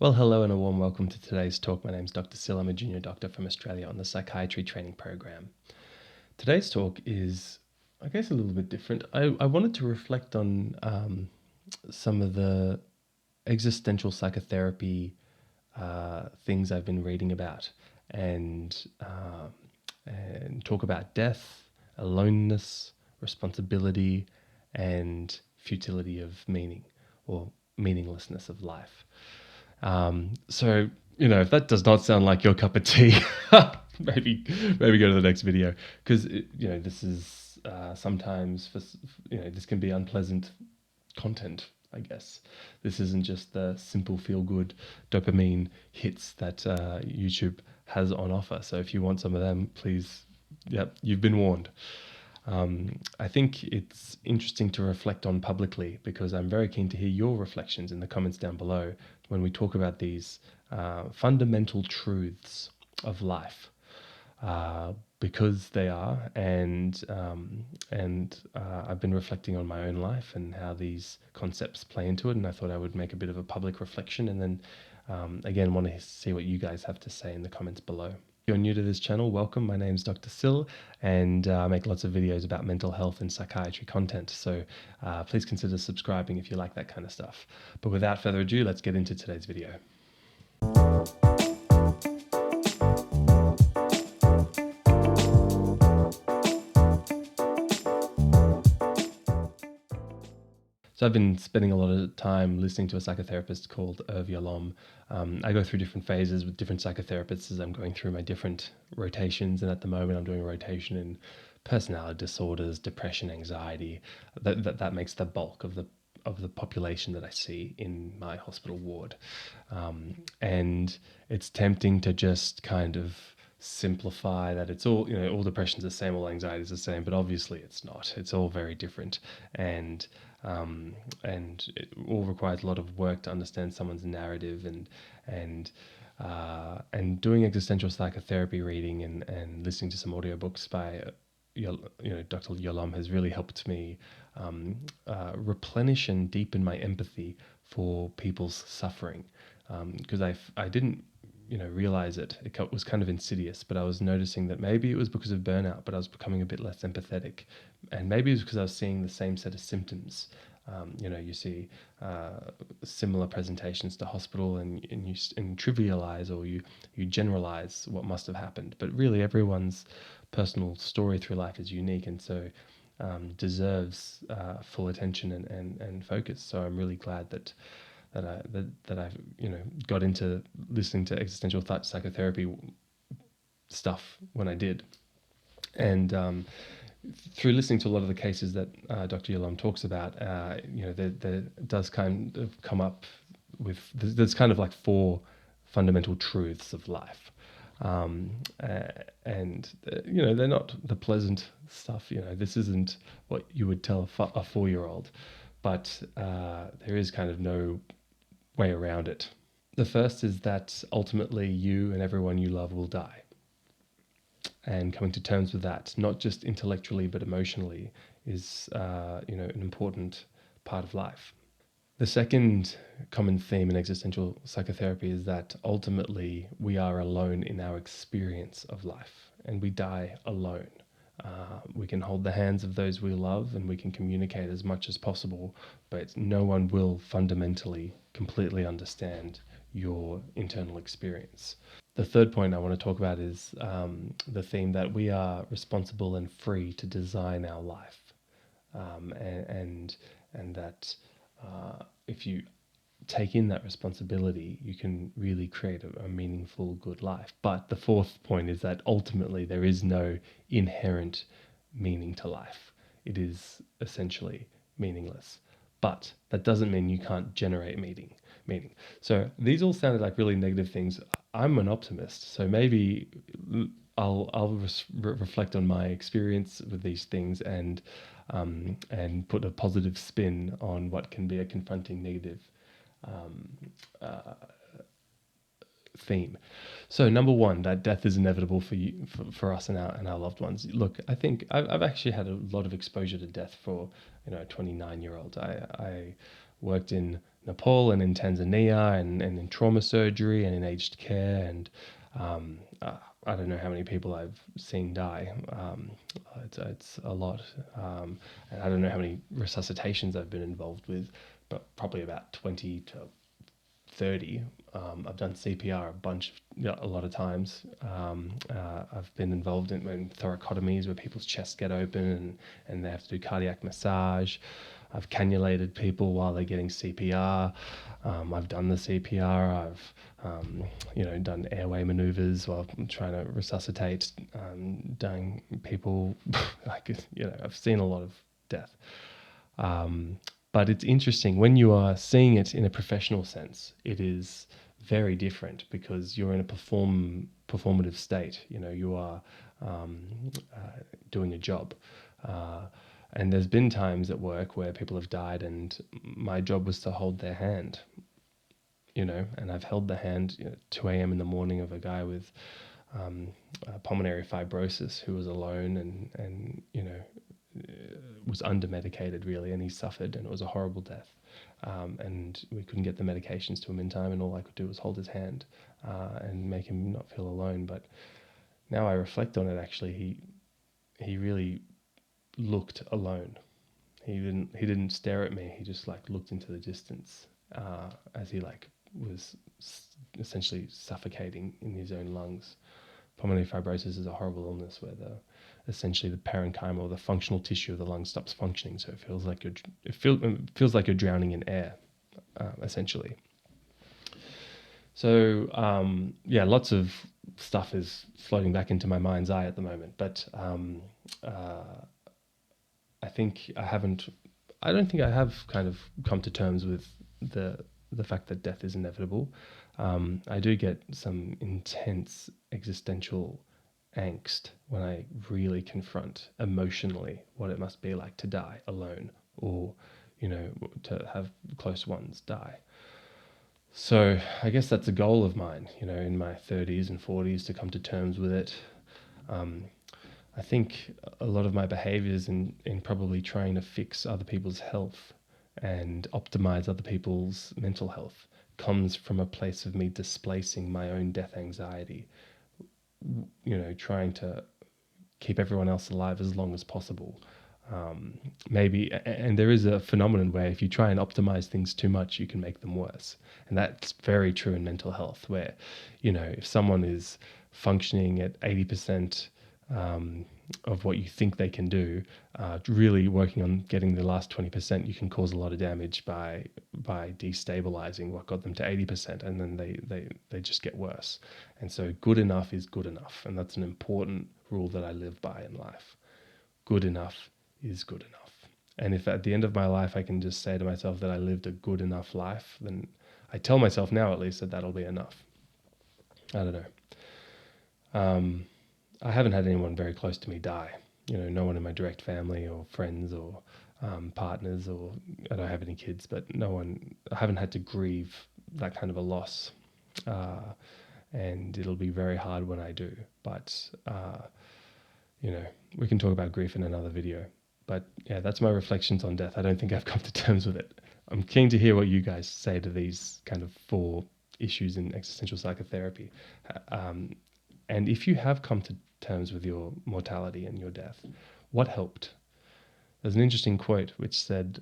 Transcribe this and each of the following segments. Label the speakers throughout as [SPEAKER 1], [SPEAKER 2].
[SPEAKER 1] Well, hello and a warm welcome to today's talk. My name is Dr. Sil. I'm a junior doctor from Australia on the psychiatry training program. Today's talk is, I guess, a little bit different. I wanted to reflect on some of the existential psychotherapy things I've been reading about and talk about death, aloneness, responsibility, and futility of meaning or meaninglessness of life. So, if that does not sound like your cup of tea, maybe go to the next video, because this is sometimes this can be unpleasant content. I guess this isn't just the simple feel-good dopamine hits that YouTube has on offer. So if you want some of them, please, you've been warned. I think it's interesting to reflect on publicly because I'm very keen to hear your reflections in the comments down below when we talk about these fundamental truths of life, because they are, and I've been reflecting on my own life and how these concepts play into it, and I thought I would make a bit of a public reflection, and then again want to see what you guys have to say in the comments below. If you're new to this channel, welcome. My name's Dr. Sil, and I make lots of videos about mental health and psychiatry content, so please consider subscribing if you like that kind of stuff. But without further ado, let's get into today's video. So I've been spending a lot of time listening to a psychotherapist called Irvin Yalom. I go through different phases with different psychotherapists as I'm going through my different rotations, and at the moment I'm doing a rotation in personality disorders, depression, anxiety. That makes the bulk of the population that I see in my hospital ward. And it's tempting to just kind of simplify that it's all, all depression's the same, all anxiety is the same, but obviously it's not. It's all very different, and it all requires a lot of work to understand someone's narrative, and doing existential psychotherapy reading and listening to some audiobooks by Dr. Yalom has really helped me replenish and deepen my empathy for people's suffering, because I didn't realize it. It was kind of insidious, but I was noticing that maybe it was because of burnout, but I was becoming a bit less empathetic, and maybe it was because I was seeing the same set of symptoms. You see similar presentations to hospital, and you trivialize or you generalize what must have happened, but really everyone's personal story through life is unique, and so deserves full attention and focus. So I'm really glad that I've got into listening to existential psychotherapy stuff when I did, and through listening to a lot of the cases that Dr. Yalom talks about, there does kind of come up with there's kind of like 4 fundamental truths of life, and they're not the pleasant stuff. This isn't what you would tell a 4-year-old, but there is kind of no way around it. The first is that ultimately you and everyone you love will die. And coming to terms with that, not just intellectually but emotionally, is an important part of life. The second common theme in existential psychotherapy is that ultimately we are alone in our experience of life, and we die alone. We can hold the hands of those we love, and we can communicate as much as possible, but no one will fundamentally completely understand your internal experience. The third point I want to talk about is the theme that we are responsible and free to design our life, and that if you take in that responsibility, you can really create a meaningful, good life. But the fourth point is that ultimately there is no inherent meaning to life. It is essentially meaningless. But that doesn't mean you can't generate meaning. So these all sounded like really negative things. I'm an optimist, so maybe I'll reflect on my experience with these things and put a positive spin on what can be a confronting negative theme. So number one, that death is inevitable for us and our loved ones. Look, I think I've actually had a lot of exposure to death for a 29-year-old. I worked in Nepal and in Tanzania and in trauma surgery and in aged care. And I don't know how many people I've seen die. It's a lot. And I don't know how many resuscitations I've been involved with, but probably about 20 to 30. I've done CPR a lot of times. I've been involved in thoracotomies where people's chests get open and they have to do cardiac massage. I've cannulated people while they're getting CPR. I've done the CPR. I've done airway maneuvers while I'm trying to resuscitate dying people. I've seen a lot of death. But it's interesting when you are seeing it in a professional sense. It is very different because you're in a performative state. You are doing a job. And there's been times at work where people have died, and my job was to hold their hand. And I've held the hand at 2 a.m. in the morning of a guy with pulmonary fibrosis who was alone and was under-medicated really, and he suffered, and it was a horrible death. And we couldn't get the medications to him in time, and all I could do was hold his hand and make him not feel alone. But now I reflect on it, actually, he really looked alone. He didn't stare at me. He just looked into the distance as he was essentially suffocating in his own lungs. Pulmonary fibrosis is a horrible illness where essentially the parenchyma, or the functional tissue of the lung, stops functioning, so it feels like you're drowning in air, essentially. So lots of stuff is floating back into my mind's eye at the moment, but I don't think I have kind of come to terms with the fact that death is inevitable. I do get some intense existential angst when I really confront emotionally what it must be like to die alone, or to have close ones die. So I guess that's a goal of mine, in my 30s and 40s, to come to terms with it. I think a lot of my behaviors in probably trying to fix other people's health and optimize other people's mental health comes from a place of me displacing my own death anxiety, trying to keep everyone else alive as long as possible. And there is a phenomenon where if you try and optimize things too much, you can make them worse. And that's very true in mental health, where, if someone is functioning at 80% of what you think they can do, really working on getting the last 20%, you can cause a lot of damage by destabilizing what got them to 80%, and then they just get worse. And so good enough is good enough, and that's an important rule that I live by in life. Good enough is good enough. And if at the end of my life I can just say to myself that I lived a good enough life, then I tell myself now at least that that'll be enough. I don't know. I haven't had anyone very close to me die. No one in my direct family or friends or partners, or I don't have any kids, but I haven't had to grieve that kind of a loss. And it'll be very hard when I do. But, we can talk about grief in another video. But yeah, that's my reflections on death. I don't think I've come to terms with it. I'm keen to hear what you guys say to these kind of 4 issues in existential psychotherapy. And if you have come to terms with your mortality and your death, what helped? There's an interesting quote which said,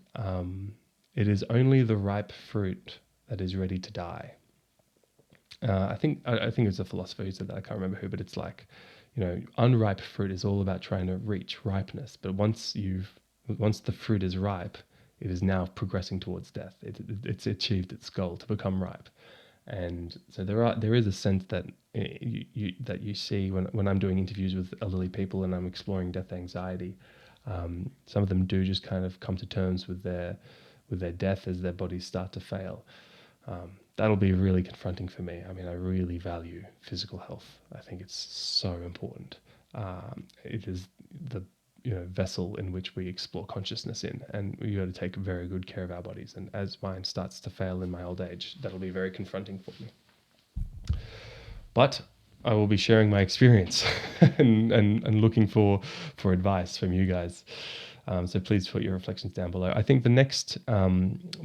[SPEAKER 1] "It is only the ripe fruit that is ready to die." I think it's a philosopher who said that. I can't remember who, but it's unripe fruit is all about trying to reach ripeness. But once the fruit is ripe, it is now progressing towards death. It's achieved its goal to become ripe. And so there is a sense that you see when I'm doing interviews with elderly people and I'm exploring death anxiety. Some of them do just kind of come to terms with their death as their bodies start to fail. That'll be really confronting for me. I mean, I really value physical health. I think it's so important. It is the vessel in which we explore consciousness in, and we got to take very good care of our bodies. And as mine starts to fail in my old age, that'll be very confronting for me. But I will be sharing my experience and looking for advice from you guys. So please put your reflections down below. I think the next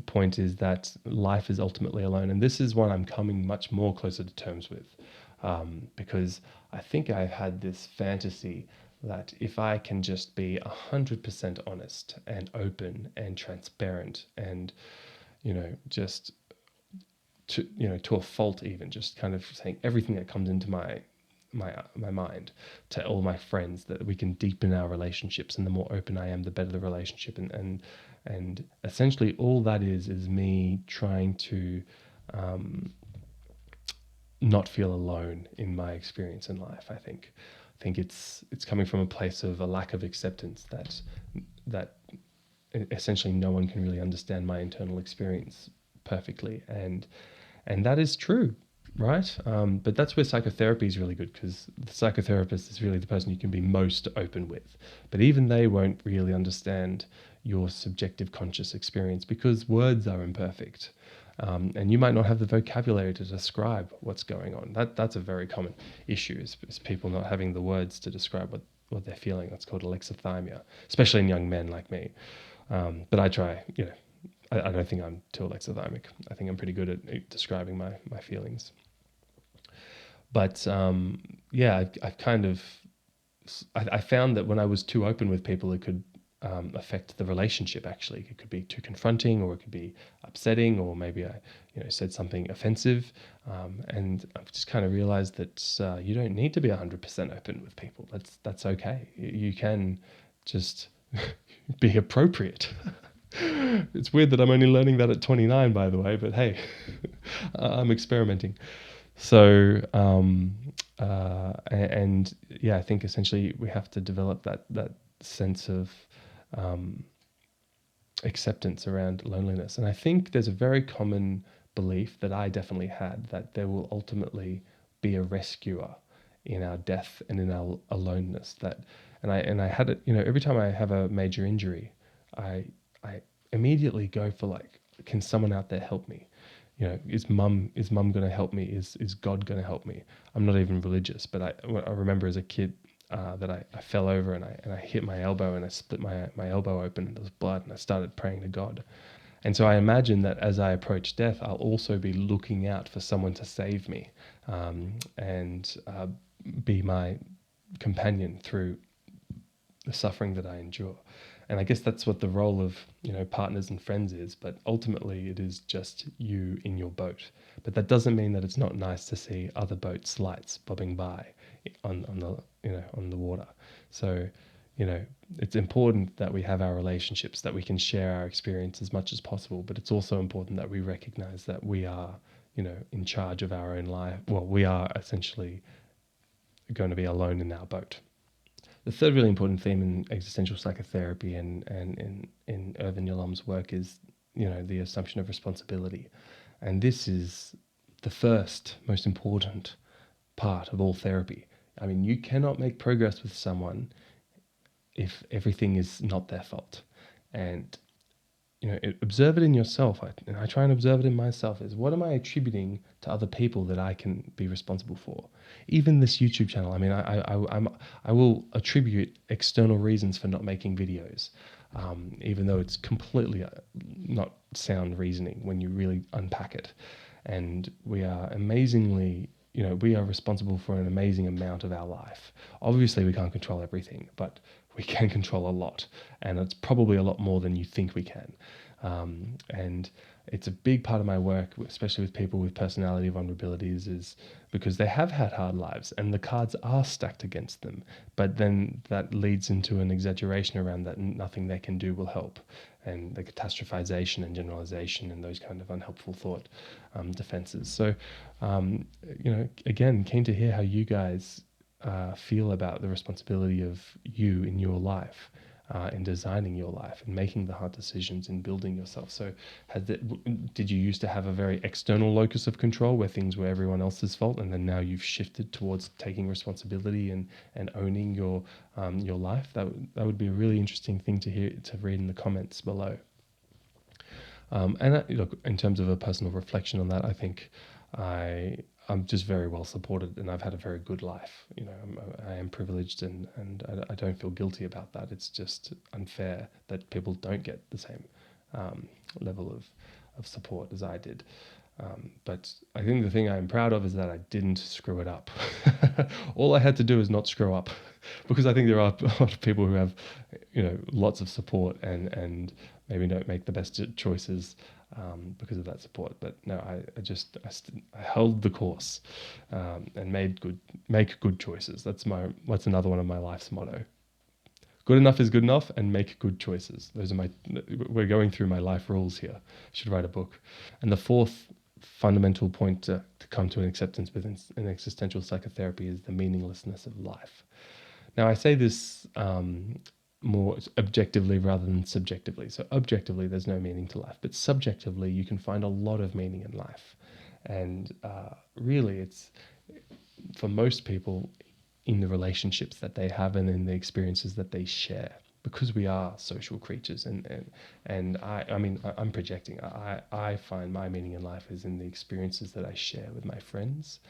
[SPEAKER 1] point is that life is ultimately alone. And this is one I'm coming much more closer to terms with, because I think I've had this fantasy that if I can just be 100% honest and open and transparent and, just to a fault, even just kind of saying everything that comes into my mind to all my friends, that we can deepen our relationships, and the more open I am, the better the relationship. And essentially all that is me trying to not feel alone in my experience in life. I think it's coming from a place of a lack of acceptance that essentially no one can really understand my internal experience perfectly, and that is true, right? But that's where psychotherapy is really good, because the psychotherapist is really the person you can be most open with. But even they won't really understand your subjective conscious experience, because words are imperfect. And you might not have the vocabulary to describe what's going on. That's a very common issue, is people not having the words to describe what they're feeling. That's called alexithymia, especially in young men like me. But I try, I don't think I'm too alexithymic. I think I'm pretty good at describing my feelings. But I've kind of, I found that when I was too open with people, it could affect the relationship. Actually, it could be too confronting, or it could be upsetting, or maybe I said something offensive, and I've just kind of realized that you don't need to be 100% open with people. That's okay. You can just be appropriate. It's weird that I'm only learning that at 29, by the way, but hey, I'm experimenting. So, I think essentially we have to develop that sense of acceptance around loneliness. And I think there's a very common belief that I definitely had, that there will ultimately be a rescuer in our death and in our aloneness. And I had it, every time I have a major injury, I immediately go for, like, can someone out there help me? Is mum going to help me? Is God going to help me? I'm not even religious, but I remember as a kid that I fell over and I hit my elbow, and I split my elbow open, and there was blood, and I started praying to God. And so I imagine that as I approach death, I'll also be looking out for someone to save me, and be my companion through the suffering that I endure. And I guess that's what the role of, partners and friends is, but ultimately it is just you in your boat. But that doesn't mean that it's not nice to see other boats' lights bobbing by on the water. So, it's important that we have our relationships, that we can share our experience as much as possible, but it's also important that we recognize that we are, in charge of our own life. Well, we are essentially going to be alone in our boat. The third really important theme in existential psychotherapy and in Irvin Yalom's work is, the assumption of responsibility. And this is the first most important part of all therapy. I mean, you cannot make progress with someone if everything is not their fault. And observe it in yourself. I try and observe it in myself. Is, what am I attributing to other people that I can be responsible for? Even this YouTube channel. I mean, I will attribute external reasons for not making videos, even though it's completely not sound reasoning when you really unpack it. And we are amazingly, we are responsible for an amazing amount of our life. Obviously, we can't control everything, but we can control a lot, and it's probably a lot more than you think we can. And it's a big part of my work, especially with people with personality vulnerabilities, is because they have had hard lives and the cards are stacked against them. But then that leads into an exaggeration around that nothing they can do will help, and the catastrophization and generalization and those kind of unhelpful thought defenses. So, again, keen to hear how you guys feel about the responsibility of you in your life, in designing your life and making the hard decisions and building yourself. So did you used to have a very external locus of control where things were everyone else's fault, and then now you've shifted towards taking responsibility and owning your life? That would be a really interesting thing to read in the comments below. Look, in terms of a personal reflection on that, I think I'm just very well supported, and I've had a very good life. I am privileged, and I don't feel guilty about that. It's just unfair that people don't get the same level of support as I did. But I think the thing I'm proud of is that I didn't screw it up. All I had to do is not screw up, because I think there are a lot of people who have, lots of support and maybe don't make the best choices because of that support. But no, I held the course and make good choices. That's another one of my life's motto. Good enough is good enough, and make good choices. We're going through my life rules here. I should write a book. And the fourth fundamental point to come to an acceptance within an existential psychotherapy is the meaninglessness of life. Now, I say this more objectively rather than subjectively. So objectively, there's no meaning to life, but subjectively, you can find a lot of meaning in life. And really, it's, for most people, in the relationships that they have and in the experiences that they share, because we are social creatures. And I'm projecting. I find my meaning in life is in the experiences that I share with my friends,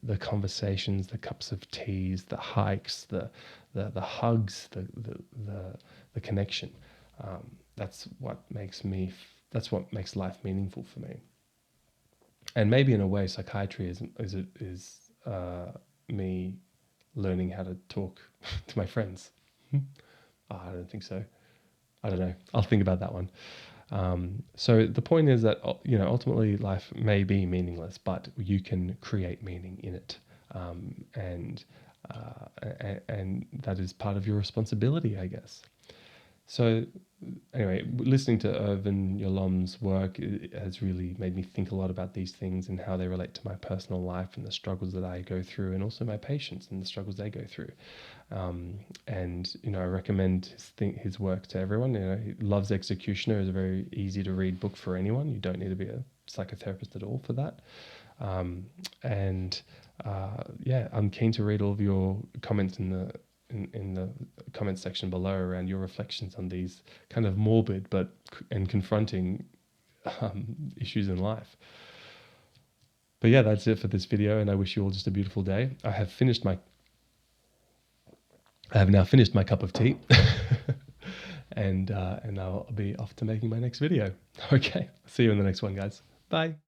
[SPEAKER 1] the conversations, the cups of teas, the hikes, the hugs, the connection. That's what makes life meaningful for me. And maybe in a way, psychiatry is me learning how to talk to my friends. I don't think so. I don't know. I'll think about that one. So the point is that, ultimately life may be meaningless, but you can create meaning in it. And that is part of your responsibility, I guess. So anyway, listening to Irvin Yalom's work has really made me think a lot about these things and how they relate to my personal life and the struggles that I go through, and also my patients and the struggles they go through. And I recommend his work to everyone. He Love's Executioner is a very easy to read book for anyone. You don't need to be a psychotherapist at all for that. I'm keen to read all of your comments in the comments section below around your reflections on these kind of morbid and confronting issues in life. But yeah, that's it for this video, and I wish you all just a beautiful day. I have now finished my cup of tea, and I'll be off to making my next video. Okay, see you in the next one, guys. Bye.